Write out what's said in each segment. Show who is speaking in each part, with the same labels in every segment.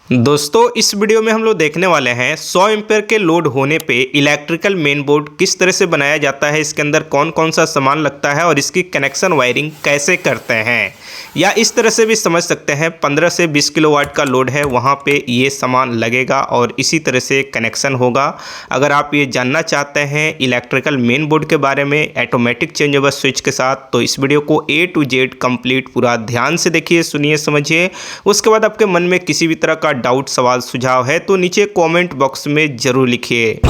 Speaker 1: दोस्तों इस वीडियो में हम लोग देखने वाले हैं 100 एम्पेयर के लोड होने पे इलेक्ट्रिकल मेन बोर्ड किस तरह से बनाया जाता है, इसके अंदर कौन कौन सा सामान लगता है और इसकी कनेक्शन वायरिंग कैसे करते हैं। या इस तरह से भी समझ सकते हैं 15 से 20 किलोवाट का लोड है, वहाँ पे ये सामान लगेगा और इसी तरह से कनेक्शन होगा। अगर आप ये जानना चाहते हैं इलेक्ट्रिकल मेन बोर्ड के बारे में ऑटोमेटिक चेंज ओवर स्विच के साथ, तो इस वीडियो को A to Z कंप्लीट पूरा ध्यान से देखिए, सुनिए, समझिए। उसके बाद आपके मन में किसी भी तरह का डाउट, सवाल, सुझाव है तो नीचे कमेंट बॉक्स में जरूर लिखिए।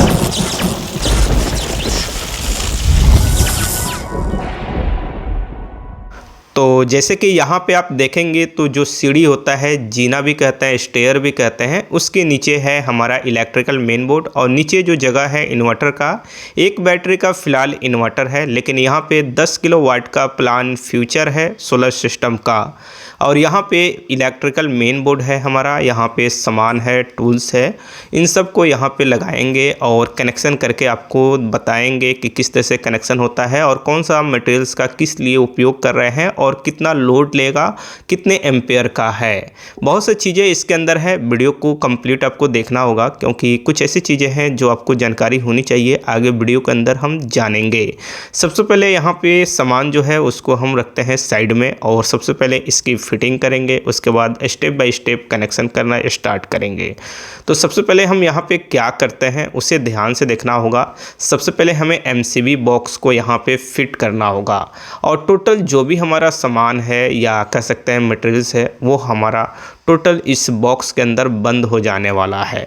Speaker 1: तो जैसे कि यहाँ पे आप देखेंगे तो जो सीढ़ी होता है, जीना भी कहते हैं, स्टेयर भी कहते हैं, उसके नीचे है हमारा इलेक्ट्रिकल मेन बोर्ड और नीचे जो जगह है इन्वर्टर का, एक बैटरी का फ़िलहाल इन्वर्टर है, लेकिन यहाँ पे 10 किलोवाट का प्लान फ्यूचर है सोलर सिस्टम का। और यहाँ पे इलेक्ट्रिकल मेन बोर्ड है हमारा, यहाँ पे सामान है, टूल्स है, इन सब को यहाँ पे लगाएंगे और कनेक्शन करके आपको बताएंगे कि किस तरह से कनेक्शन होता है और कौन सा मटेरियल्स का किस लिए उपयोग कर रहे हैं और कितना लोड लेगा, कितने एम्पेयर का है। बहुत सी चीज़ें इसके अंदर है, वीडियो को कंप्लीट आपको देखना होगा क्योंकि कुछ ऐसी चीज़ें हैं जो आपको जानकारी होनी चाहिए, आगे वीडियो के अंदर हम जानेंगे। सबसे पहले यहाँ पे सामान जो है उसको हम रखते हैं साइड में और सबसे पहले इसकी फिटिंग करेंगे, उसके बाद स्टेप बाय स्टेप कनेक्शन करना स्टार्ट करेंगे। तो सबसे पहले हम यहाँ पे क्या करते हैं उसे ध्यान से देखना होगा। सबसे पहले हमें MCB बॉक्स को यहाँ पे फिट करना होगा और टोटल जो भी हमारा सामान है या कह सकते हैं मटेरियल्स है, वो हमारा टोटल इस बॉक्स के अंदर बंद हो जाने वाला है।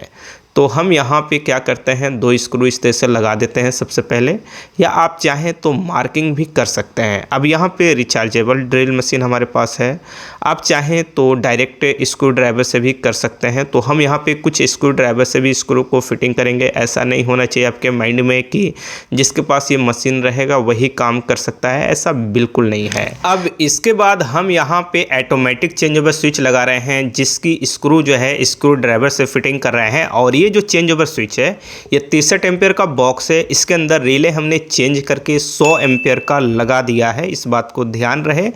Speaker 1: तो हम यहाँ पे क्या करते हैं, 2 स्क्रू इस तरह से लगा देते हैं सबसे पहले, या आप चाहें तो मार्किंग भी कर सकते हैं। अब यहाँ पे रिचार्जेबल ड्रिल मशीन हमारे पास है, आप चाहें तो डायरेक्ट स्क्रू ड्राइवर से भी कर सकते हैं। तो हम यहाँ पे कुछ स्क्रू ड्राइवर से भी स्क्रू को फिटिंग करेंगे। ऐसा नहीं होना चाहिए आपके माइंड में कि जिसके पास ये मशीन रहेगा वही काम कर सकता है, ऐसा बिल्कुल नहीं है। अब इसके बाद हम यहाँ पे ऑटोमेटिक चेंज ओवर स्विच लगा रहे हैं, जिसकी स्क्रू जो है स्क्रू ड्राइवर से फिटिंग कर रहे हैं। और ये जो चेंज ओवर स्विच है ये 63 एम्पेयर का बॉक्स है, इसके अंदर रिले हमने चेंज करके 100 एम्पेयर का लगा दिया है, इस बात को ध्यान रहे।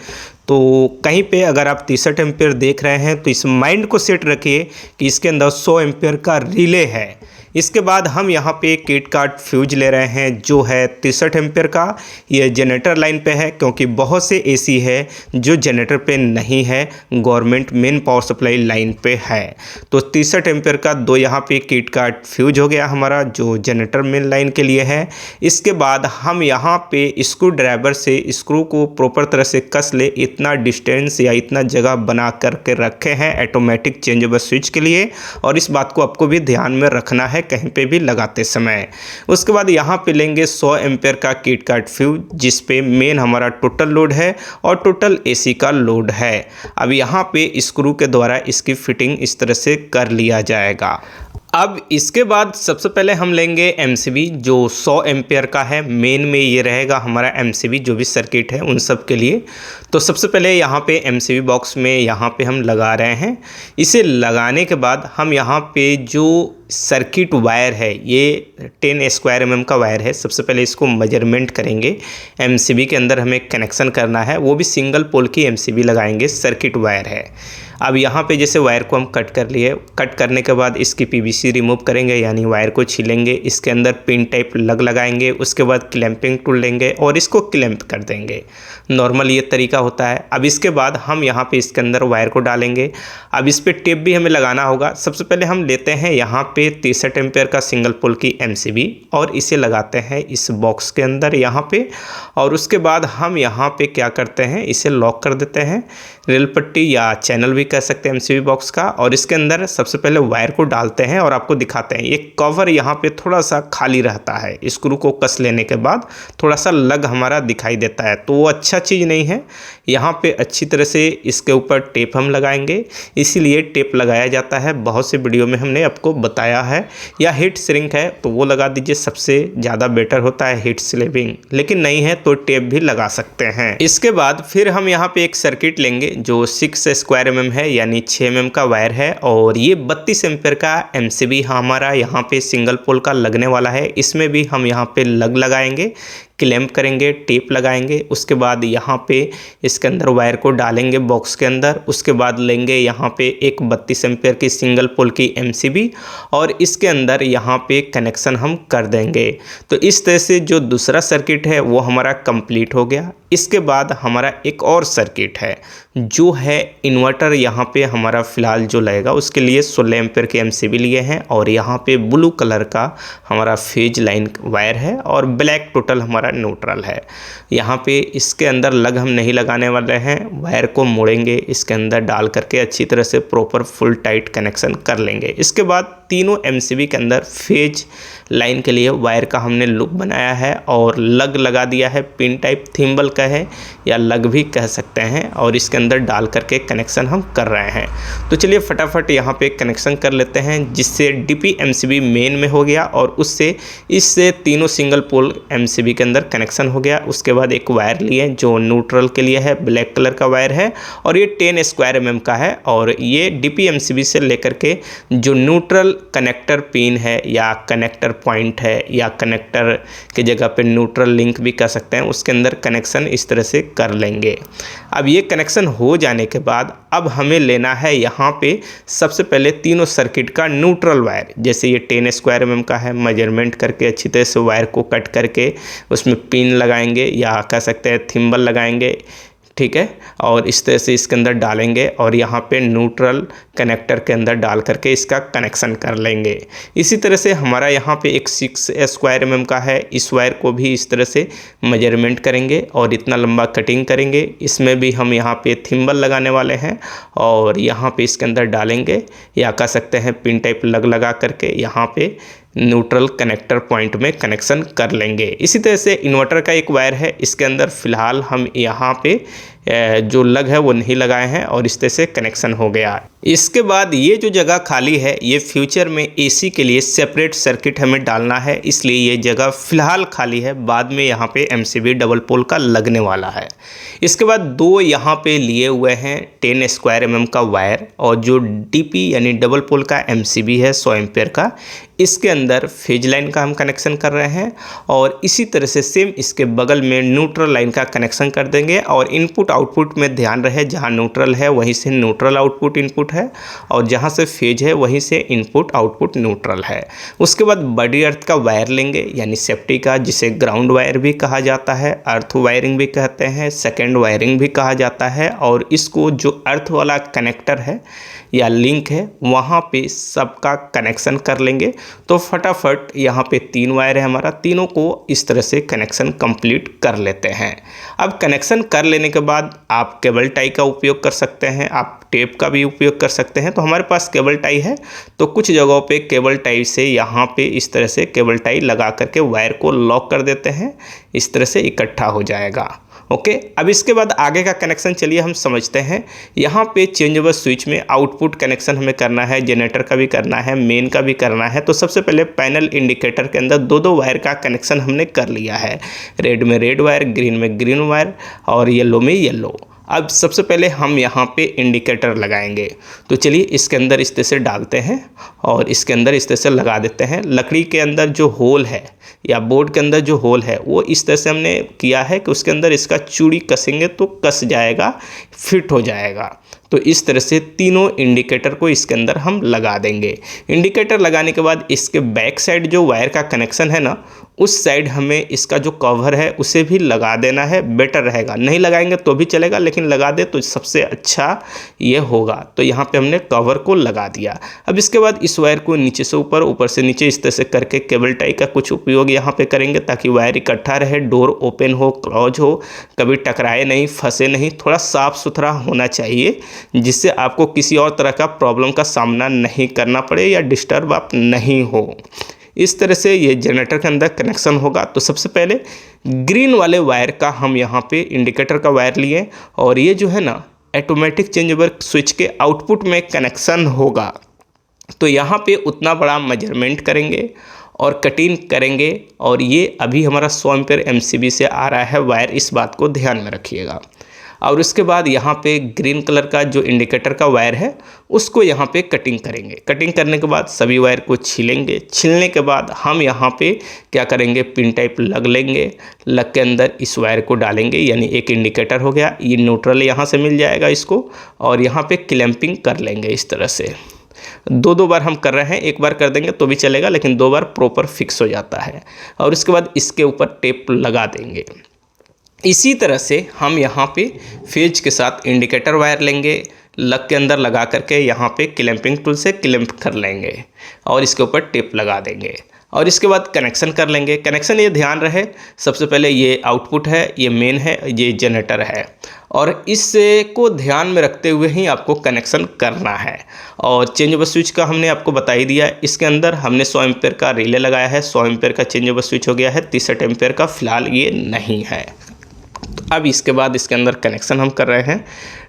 Speaker 1: तो कहीं पे अगर आप 63 एम्पेयर देख रहे हैं तो इस माइंड को सेट रखिए कि इसके अंदर 100 एम्पेयर का रिले है। इसके बाद हम यहाँ पे किट कार्ड फ्यूज ले रहे हैं जो है 63 एम्पेयर का, ये जनरेटर लाइन पे है क्योंकि बहुत से AC है जो जनरेटर पे नहीं है, government main power supply line पे है। तो 63 एम्पेयर का 2 यहाँ पे किट कार्ड फ्यूज हो गया हमारा जो जनरेटर मेन लाइन के लिए है। इसके बाद हम यहाँ पे स्क्रू ड्राइवर से स्क्रू को प्रॉपर तरह से कस ले, इतना डिस्टेंस या इतना जगह बना करके रखे हैं ऑटोमेटिक चेंज ओवर स्विच के लिए, और इस बात को आपको भी ध्यान में रखना है कहीं पे भी लगाते समय। उसके बाद यहाँ पे लेंगे 100 एम्पेयर का किट कार्ड फ्यूज, जिस पे मेन हमारा टोटल लोड है और टोटल AC का लोड है। अब यहाँ पे स्क्रू के द्वारा इसकी फिटिंग इस तरह से कर लिया जाएगा। अब इसके बाद सबसे पहले हम लेंगे MCB जो 100 एम्पेयर का है, मेन में ये रहेगा हमारा MCB जो भी सर्किट है उन सब के लिए। तो सबसे पहले यहाँ पे MCB बॉक्स में यहाँ पे हम लगा रहे हैं। इसे लगाने के बाद हम यहाँ पे जो सर्किट वायर है ये 10 स्क्वायर mm का वायर है, सबसे पहले इसको मेजरमेंट करेंगे। MCB के अंदर हमें कनेक्शन करना है, वो भी सिंगल पोल की MCB लगाएंगे, सर्किट वायर है। अब यहाँ पे जैसे वायर को हम कट कर लिए, कट करने के बाद इसकी PVC रिमूव करेंगे, यानी वायर को छीलेंगे, इसके अंदर पिन टाइप लगाएंगे, उसके बाद क्लैंपिंग टूल लेंगे और इसको क्लैंप कर देंगे। नॉर्मल ये तरीका होता है। अब इसके बाद हम यहाँ पे इसके अंदर वायर को डालेंगे। अब इस पर टेप भी हमें लगाना होगा। सबसे पहले हम लेते हैं यहाँ पे 63 एम्पेयर का सिंगल पोल की MCB और इसे लगाते हैं इस बॉक्स के अंदर यहाँ पे, और उसके बाद हम यहाँ पे क्या करते हैं, इसे लॉक कर देते हैं, रेल पट्टी या चैनल भी कह सकते हैं MCB बॉक्स का। और इसके अंदर सबसे पहले वायर को डालते हैं और आपको दिखाते हैं ये कवर यहाँ पे थोड़ा सा खाली रहता है, स्क्रू को कस लेने के बाद थोड़ा सा लग हमारा दिखाई देता है, तो वो अच्छा चीज़ नहीं है। यहाँ पे अच्छी तरह से इसके ऊपर टेप हम लगाएंगे, इसीलिए टेप लगाया जाता है, बहुत से वीडियो में हमने आपको बताया है। या हीट श्रिंक है तो वो लगा दीजिए, सबसे ज़्यादा बेटर होता है हीट स्लेविंग, लेकिन नहीं है तो टेप भी लगा सकते हैं। इसके बाद फिर हम यहाँ पे एक सर्किट लेंगे जो 6 स्क्वायर mm है, यानी 6 mm का वायर है, और ये 32 एम्पेयर का MCB हमारा यहाँ पे सिंगल पोल का लगने वाला है। इसमें भी हम यहाँ पे लगाएंगे, क्लैंप करेंगे, टेप लगाएंगे। उसके बाद यहाँ पे इसके अंदर वायर को डालेंगे बॉक्स के अंदर। उसके बाद लेंगे यहाँ पे एक 32 एम्पियर की सिंगल पोल की एमसीबी और इसके अंदर यहाँ पे कनेक्शन हम कर देंगे। तो इस तरह से जो दूसरा सर्किट है वो हमारा कंप्लीट हो गया। इसके बाद हमारा एक और सर्किट है जो है इन्वर्टर। यहाँ पे हमारा फ़िलहाल जो लगेगा उसके लिए 16 एम्पियर के एमसीबी लिए हैं और यहाँ पे ब्लू कलर का हमारा फेज लाइन वायर है और ब्लैक टोटल हमारा न्यूट्रल है। यहाँ पे इसके अंदर लग हम नहीं लगाने वाले हैं, वायर को मोड़ेंगे, इसके अंदर डाल करके अच्छी तरह से प्रॉपर फुल टाइट कनेक्शन कर लेंगे। इसके बाद तीनों एमसीबी के अंदर फेज लाइन के लिए वायर का हमने लूप बनाया है और लग लगा दिया है, पिन टाइप थिम्बल का है या लग भी कह सकते हैं, और इसके अंदर डाल करके कनेक्शन हम कर रहे हैं। तो चलिए फटाफट यहाँ पे कनेक्शन कर लेते हैं, जिससे डीपी एमसीबी मेन में हो गया और उससे इससे तीनों सिंगल पोल एमसीबी के अंदर कनेक्शन हो गया। उसके बाद एक वायर लिए जो न्यूट्रल के लिए है, ब्लैक कलर का वायर है और ये 10 स्क्वायर mm का है और ये डीपी एमसीबी से लेकर के जो न्यूट्रल कनेक्टर पिन है या कनेक्टर पॉइंट है या कनेक्टर के जगह पे न्यूट्रल लिंक भी कर सकते हैं, उसके अंदर कनेक्शन इस तरह से कर लेंगे। अब ये कनेक्शन हो जाने के बाद अब हमें लेना है यहाँ पे सबसे पहले तीनों सर्किट का न्यूट्रल वायर। जैसे ये 10 स्क्वायर mm का है, मेजरमेंट करके अच्छी तरह से वायर को कट करके उसमें पिन लगाएंगे या कह सकते हैं थिम्बल लगाएंगे, ठीक है, और इस तरह से इसके अंदर डालेंगे और यहाँ पे न्यूट्रल कनेक्टर के अंदर डाल करके इसका कनेक्शन कर लेंगे। इसी तरह से हमारा यहाँ पे एक 6 स्क्वायर mm का है, इस वायर को भी इस तरह से मेजरमेंट करेंगे और इतना लंबा कटिंग करेंगे। इसमें भी हम यहाँ पे थिम्बल लगाने वाले हैं और यहाँ पे इसके अंदर डालेंगे या कह सकते हैं पिन टाइप लग लगा करके यहाँ पे न्यूट्रल कनेक्टर पॉइंट में कनेक्शन कर लेंगे। इसी तरह से इन्वर्टर का एक वायर है, इसके अंदर फ़िलहाल हम यहाँ पे जो लग है वो नहीं लगाए हैं और इस तरह से कनेक्शन हो गया। इसके बाद ये जो जगह खाली है ये फ्यूचर में एसी के लिए सेपरेट सर्किट हमें डालना है, इसलिए ये जगह फ़िलहाल खाली है। बाद में यहाँ पे एमसीबी डबल पोल का लगने वाला है। इसके बाद दो यहाँ पे लिए हुए हैं 10 स्क्वायर mm का वायर और जो डीपी यानी डबल पोल का एमसीबी है 100 एम्पियर का, इसके अंदर फेज लाइन का हम कनेक्शन कर रहे हैं और इसी तरह से सेम इसके बगल में न्यूट्रल लाइन का कनेक्शन कर देंगे। और इनपुट आउटपुट में ध्यान रहे, जहां न्यूट्रल है वहीं से न्यूट्रल आउटपुट इनपुट है और जहां से फेज है वहीं से इनपुट आउटपुट न्यूट्रल है। उसके बाद बड़ी अर्थ का वायर लेंगे यानी सेफ्टी का, जिसे ग्राउंड वायर भी कहा जाता है, अर्थ वायरिंग भी कहते हैं, सेकेंड वायरिंग भी कहा जाता है। और इसको जो अर्थ वाला कनेक्टर है या लिंक है वहाँ पे सबका कनेक्शन कर लेंगे। तो फटाफट यहाँ पे 3 वायर है हमारा, तीनों को इस तरह से कनेक्शन कंप्लीट कर लेते हैं। अब कनेक्शन कर लेने के बाद आप केबल टाई का उपयोग कर सकते हैं, आप टेप का भी उपयोग कर सकते हैं। तो हमारे पास केबल टाई है तो कुछ जगहों पे केबल टाई से यहाँ पे इस तरह से केबल टाई लगा करके वायर को लॉक कर देते हैं, इस तरह से इकट्ठा हो जाएगा। ओके, अब इसके बाद आगे का कनेक्शन चलिए हम समझते हैं। यहाँ पे चेंजेबल स्विच में आउटपुट कनेक्शन हमें करना है, जनरेटर का भी करना है, मेन का भी करना है। तो सबसे पहले पैनल इंडिकेटर के अंदर दो वायर का कनेक्शन हमने कर लिया है, रेड में रेड वायर, ग्रीन में ग्रीन वायर और येलो में येलो। अब सबसे पहले हम यहाँ पे इंडिकेटर लगाएंगे। तो चलिए इसके अंदर इस तरह से डालते हैं और इसके अंदर इस तरह से लगा देते हैं। लकड़ी के अंदर जो होल है या बोर्ड के अंदर जो होल है वो इस तरह से हमने किया है कि उसके अंदर इसका चूड़ी कसेंगे तो कस जाएगा, फिट हो जाएगा। तो इस तरह से तीनों इंडिकेटर को इसके अंदर हम लगा देंगे। इंडिकेटर लगाने के बाद इसके बैक साइड जो वायर का कनेक्शन है ना, उस साइड हमें इसका जो कवर है उसे भी लगा देना है, बेटर रहेगा। नहीं लगाएंगे तो भी चलेगा लेकिन लगा दे तो सबसे अच्छा ये होगा। तो यहाँ पे हमने कवर को लगा दिया। अब इसके बाद इस वायर को नीचे से ऊपर, ऊपर से नीचे इस तरह से करके केबल टाई का कुछ उपयोग यहाँ पे करेंगे ताकि वायर इकट्ठा रहे, डोर ओपन हो, क्लोज हो, कभी टकराए नहीं, फंसे नहीं, थोड़ा साफ सुथरा होना चाहिए जिससे आपको किसी और तरह का प्रॉब्लम का सामना नहीं करना पड़े या डिस्टर्ब आप नहीं हो। इस तरह से ये जनरेटर के अंदर कनेक्शन होगा। तो सबसे पहले ग्रीन वाले वायर का हम यहाँ पे इंडिकेटर का वायर लिए और ये जो है ना ऑटोमेटिक चेंजेबल स्विच के आउटपुट में कनेक्शन होगा। तो यहाँ पे उतना बड़ा मेजरमेंट करेंगे और कटिंग करेंगे और ये अभी हमारा 100 एम्पीयर एमसीबी से आ रहा है वायर, इस बात को ध्यान में रखिएगा। और उसके बाद यहाँ पे ग्रीन कलर का जो इंडिकेटर का वायर है उसको यहाँ पे कटिंग करेंगे। कटिंग करने के बाद सभी वायर को छीलेंगे। छीलने के बाद हम यहाँ पे क्या करेंगे, पिन टाइप लग लेंगे। लग के अंदर इस वायर को डालेंगे, यानी एक इंडिकेटर हो गया, ये न्यूट्रल यहाँ से मिल जाएगा इसको, और यहाँ पे क्लैंपिंग कर लेंगे इस तरह से। दो बार हम कर रहे हैं, एक बार कर देंगे तो भी चलेगा, लेकिन 2 बार प्रॉपर फिक्स हो जाता है। और उसके बाद इसके ऊपर टेप लगा देंगे। इसी तरह से हम यहाँ पे फेज के साथ इंडिकेटर वायर लेंगे, लग के अंदर लगा करके यहाँ पे क्लैंपिंग टूल से क्लैंप कर लेंगे और इसके ऊपर टेप लगा देंगे। और इसके बाद कनेक्शन कर लेंगे। कनेक्शन ये ध्यान रहे, सबसे पहले ये आउटपुट है, ये मेन है, ये जनरेटर है, और इससे को ध्यान में रखते हुए ही आपको कनेक्शन करना है। और चेंजेबल स्विच का हमने आपको बता ही दिया। इसके अंदर हमने 100 एम्पेयर का रिले लगाया है, 100 एम्पेयर का चेंजेबल स्विच हो गया है, 63 एम्पेयर का फिलहाल ये नहीं है। अब इसके बाद इसके अंदर कनेक्शन हम कर रहे हैं।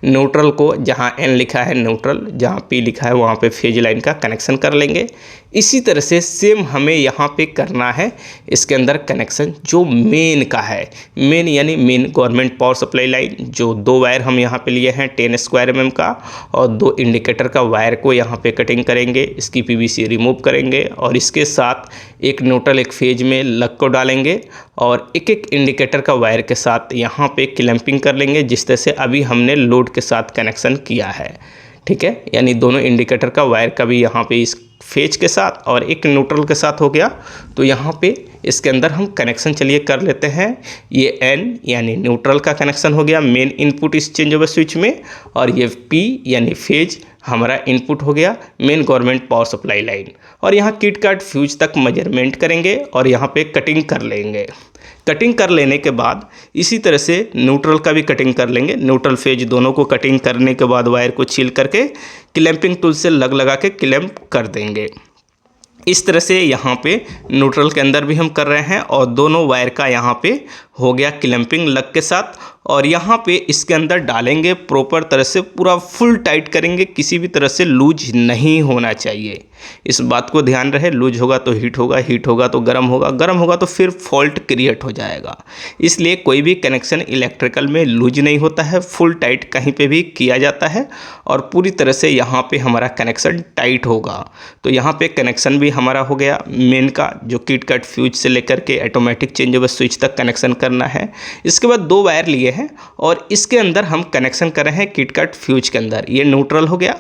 Speaker 1: न्यूट्रल को, जहाँ N लिखा है न्यूट्रल, जहाँ P लिखा है वहाँ पे फेज लाइन का कनेक्शन कर लेंगे। इसी तरह से सेम हमें यहाँ पे करना है इसके अंदर कनेक्शन जो मेन का है। मेन यानी main government power supply line, जो 2 वायर हम यहाँ पे लिए हैं 10 स्क्वायर mm का, और 2 इंडिकेटर का वायर को यहाँ पे कटिंग करेंगे, इसकी PVC रिमूव करेंगे, और इसके साथ एक न्यूट्रल एक फेज में लग को डालेंगे, और एक एक इंडिकेटर का वायर के साथ यहाँ पे क्लैंपिंग कर लेंगे, जिस तरह से अभी हमने लोड के साथ कनेक्शन किया है। ठीक है, यानी दोनों इंडिकेटर का वायर का भी यहाँ पे इस फेज के साथ और एक न्यूट्रल के साथ हो गया। तो यहाँ पे इसके अंदर हम कनेक्शन चलिए कर लेते हैं। ये N यानी न्यूट्रल का कनेक्शन हो गया, मेन इनपुट इस चेंजेबल स्विच में, और ये P यानी फेज हमारा इनपुट हो गया, main government power supply line. और यहाँ किट काट फ्यूज तक मेजरमेंट करेंगे और यहाँ पे कटिंग कर लेंगे। कटिंग कर लेने के बाद इसी तरह से न्यूट्रल का भी कटिंग कर लेंगे। न्यूट्रल फेज दोनों को कटिंग करने के बाद वायर को छील करके क्लैंपिंग टूल से लगा के क्लैंप कर देंगे। इस तरह से यहाँ पे न्यूट्रल के अंदर भी हम कर रहे हैं, और दोनों वायर का यहाँ पे हो गया क्लैंपिंग लग के साथ। और यहाँ पे इसके अंदर डालेंगे प्रॉपर तरह से, पूरा फुल टाइट करेंगे, किसी भी तरह से लूज नहीं होना चाहिए। इस बात को ध्यान रहे, लूज होगा तो हीट होगा, हीट होगा तो गर्म होगा, गर्म होगा तो फिर फॉल्ट क्रिएट हो जाएगा। इसलिए कोई भी कनेक्शन इलेक्ट्रिकल में लूज नहीं होता है, फुल टाइट कहीं पे भी किया जाता है, और पूरी तरह से यहाँ पे हमारा कनेक्शन टाइट होगा। तो यहाँ पे कनेक्शन भी हमारा हो गया मेन का, जो किट कट फ्यूज से लेकर के ऑटोमेटिक चेंजेबल स्विच तक कनेक्शन करना है। इसके बाद 2 वायर लिए हैं और इसके अंदर हम कनेक्शन कर रहे हैं किट कट फ्यूज के अंदर। ये न्यूट्रल हो गया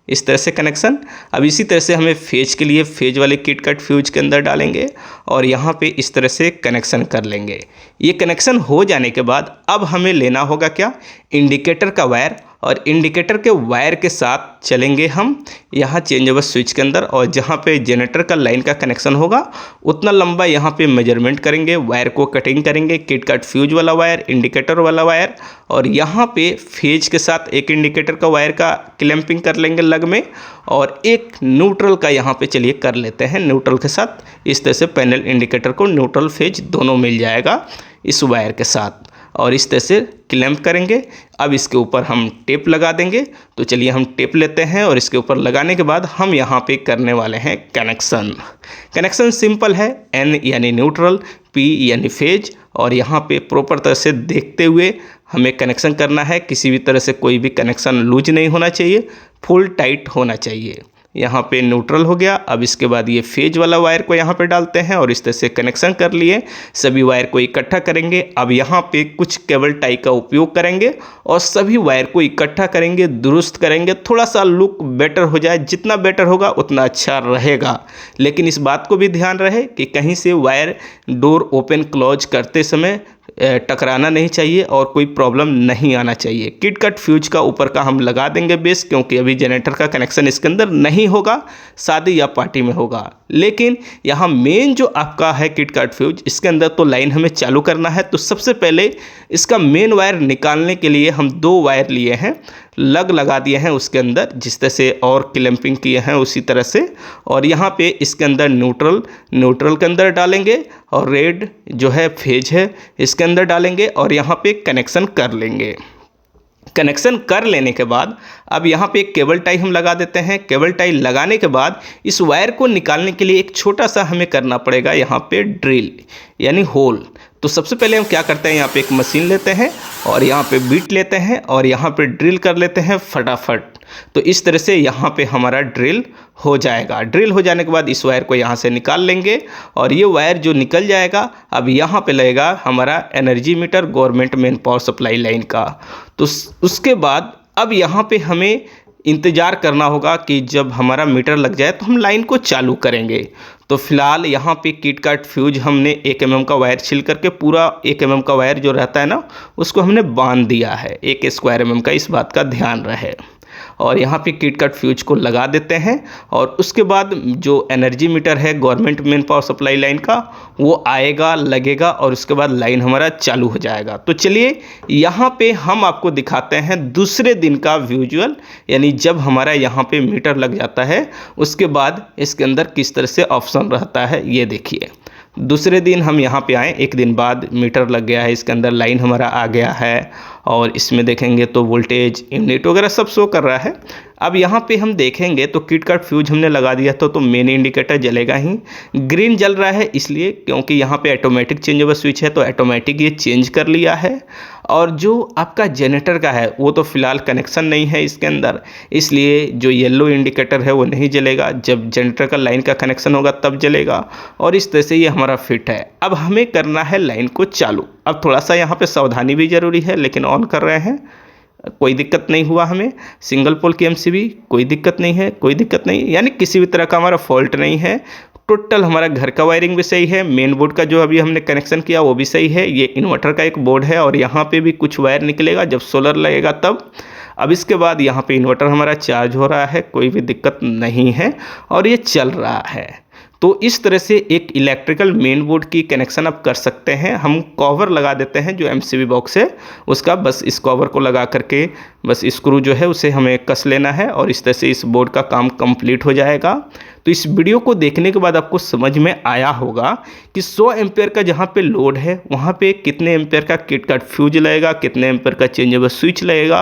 Speaker 1: इस तरह से कनेक्शन। अब इसी तरह से हमें फेज के लिए फेज वाले किट कट फ्यूज के अंदर डालेंगे और यहाँ पे इस तरह से कनेक्शन कर लेंगे। ये कनेक्शन हो जाने के बाद अब हमें लेना होगा क्या, इंडिकेटर का वायर, और इंडिकेटर के वायर के साथ चलेंगे हम यहाँ चेंजेबल स्विच के अंदर, और जहाँ पे जनरेटर का लाइन का कनेक्शन होगा उतना लंबा यहाँ पे मेजरमेंट करेंगे, वायर को कटिंग करेंगे, किट कट फ्यूज वाला वायर, इंडिकेटर वाला वायर, और यहाँ पे फेज के साथ एक इंडिकेटर का वायर का क्लैंपिंग कर लेंगे लग में, और एक न्यूट्रल का यहाँ पे चलिए कर लेते हैं न्यूट्रल के साथ। इस तरह से पैनल इंडिकेटर को न्यूट्रल फेज दोनों मिल जाएगा इस वायर के साथ, और इस तरह से क्लैंप करेंगे। अब इसके ऊपर हम टेप लगा देंगे। तो चलिए हम टेप लेते हैं, और इसके ऊपर लगाने के बाद हम यहाँ पे करने वाले हैं कनेक्शन। कनेक्शन सिंपल है, N यानी न्यूट्रल, P यानी फेज, और यहाँ पे प्रॉपर तरह से देखते हुए हमें कनेक्शन करना है। किसी भी तरह से कोई भी कनेक्शन लूज नहीं होना चाहिए, फुल टाइट होना चाहिए। यहाँ पे न्यूट्रल हो गया। अब इसके बाद ये फेज वाला वायर को यहाँ पे डालते हैं और इस तरह से कनेक्शन कर लिए। सभी वायर को इकट्ठा करेंगे। अब यहाँ पे कुछ केबल टाई का उपयोग करेंगे और सभी वायर को इकट्ठा करेंगे, दुरुस्त करेंगे, थोड़ा सा लुक बेटर हो जाए। जितना बेटर होगा उतना अच्छा रहेगा, लेकिन इस बात को भी ध्यान रहे कि कहीं से वायर डोर ओपन क्लोज करते समय टकराना नहीं चाहिए और कोई प्रॉब्लम नहीं आना चाहिए। किट कट फ्यूज का ऊपर का हम लगा देंगे बेस, क्योंकि अभी जनरेटर का कनेक्शन इसके अंदर नहीं होगा, शादी या पार्टी में होगा। लेकिन यहाँ मेन जो आपका है किट कट फ्यूज, इसके अंदर तो लाइन हमें चालू करना है। तो सबसे पहले इसका मेन वायर निकालने के लिए हम 2 वायर लिए हैं, लग लगा दिए हैं उसके अंदर, जिस तरह से और क्लैंपिंग किए हैं उसी तरह से। और यहाँ पे इसके अंदर न्यूट्रल के अंदर डालेंगे और रेड जो है फेज है इसके अंदर डालेंगे और यहाँ पे कनेक्शन कर लेंगे। कनेक्शन कर लेने के बाद अब यहाँ पे एक केबल टाई हम लगा देते हैं। केबल टाई लगाने के बाद इस वायर को निकालने के लिए एक छोटा सा हमें करना पड़ेगा यहाँ पे ड्रिल यानी होल। तो सबसे पहले हम क्या करते हैं, यहाँ पे एक मशीन लेते हैं और यहाँ पे बीट लेते हैं और यहाँ पे ड्रिल कर लेते हैं फटाफट। तो इस तरह से यहाँ पे हमारा ड्रिल हो जाएगा। ड्रिल हो जाने के बाद इस वायर को यहाँ से निकाल लेंगे और ये वायर जो निकल जाएगा अब यहाँ पे लगेगा हमारा energy meter government main power supply line का। तो उसके बाद अब यहाँ पे हमें इंतज़ार करना होगा कि जब हमारा मीटर लग जाए तो हम लाइन को चालू करेंगे। तो फिलहाल यहाँ पे किटकैट फ्यूज हमने 1 mm का वायर छिल करके पूरा 1 mm का वायर जो रहता है ना उसको हमने बांध दिया है 1 स्क्वायर mm का, इस बात का ध्यान रहे। और यहाँ पे किटकैट फ्यूज को लगा देते हैं और उसके बाद जो एनर्जी मीटर है government main power supply line का वो आएगा, लगेगा और उसके बाद लाइन हमारा चालू हो जाएगा। तो चलिए यहाँ पे हम आपको दिखाते हैं दूसरे दिन का विजुअल, यानी जब हमारा यहाँ पे मीटर लग जाता है उसके बाद इसके अंदर किस तरह से ऑप्शन रहता है ये देखिए। दूसरे दिन हम यहाँ पे आए, 1 दिन बाद मीटर लग गया है, इसके अंदर लाइन हमारा आ गया है और इसमें देखेंगे तो वोल्टेज यूनिट वगैरह सब शो कर रहा है। अब यहाँ पे हम देखेंगे तो किटकैट फ्यूज हमने लगा दिया था तो मेन इंडिकेटर जलेगा ही। ग्रीन जल रहा है इसलिए क्योंकि यहाँ पे ऑटोमेटिक चेंज ओवर स्विच है तो ऑटोमेटिक ये चेंज कर लिया है। और जो आपका जनरेटर का है वो तो फिलहाल कनेक्शन नहीं है इसके अंदर, इसलिए जो येलो इंडिकेटर है वो नहीं जलेगा। जब जनरेटर का लाइन का कनेक्शन होगा तब जलेगा और इस तरह से ये हमारा फिट है। अब हमें करना है लाइन को चालू। अब थोड़ा सा यहाँ पे सावधानी भी ज़रूरी है लेकिन ऑन कर रहे हैं, कोई दिक्कत नहीं हुआ हमें। सिंगल पोल की एमसीबी कोई दिक्कत नहीं है, कोई दिक्कत नहीं, यानी किसी भी तरह का हमारा फॉल्ट नहीं है। टोटल हमारा घर का वायरिंग भी सही है, मेन बोर्ड का जो अभी हमने कनेक्शन किया वो भी सही है। ये इन्वर्टर का एक बोर्ड है और यहाँ पे भी कुछ वायर निकलेगा जब सोलर लगेगा तब। अब इसके बाद यहाँ पे इन्वर्टर हमारा चार्ज हो रहा है, कोई भी दिक्कत नहीं है और ये चल रहा है। तो इस तरह से एक इलेक्ट्रिकल मेन बोर्ड की कनेक्शन आप कर सकते हैं। हम कवर लगा देते हैं जो एमसीबी बॉक्स है उसका, बस इस कवर को लगा करके बस स्क्रू जो है उसे हमें कस लेना है और इस तरह से इस बोर्ड का काम कंप्लीट हो जाएगा। तो इस वीडियो को देखने के बाद आपको समझ में आया होगा कि 100 एम्पेयर का जहाँ पे लोड है वहाँ पे कितने एम्पेयर का किटकैट फ्यूज लगेगा, कितने एम्पेयर का चेंज ओवर स्विच लगेगा,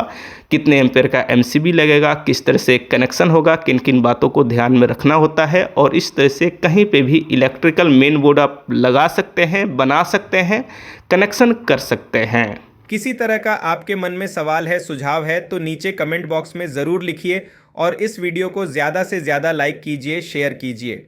Speaker 1: कितने एम्पेयर का एमसीबी लगेगा, किस तरह से कनेक्शन होगा, किन किन बातों को ध्यान में रखना होता है। और इस तरह से कहीं पे भी इलेक्ट्रिकल मेन बोर्ड आप लगा सकते हैं, बना सकते हैं, कनेक्शन कर सकते हैं।
Speaker 2: किसी तरह का आपके मन में सवाल है, सुझाव है तो नीचे कमेंट बॉक्स में ज़रूर लिखिए और इस वीडियो को ज़्यादा से ज़्यादा लाइक कीजिए, शेयर कीजिए।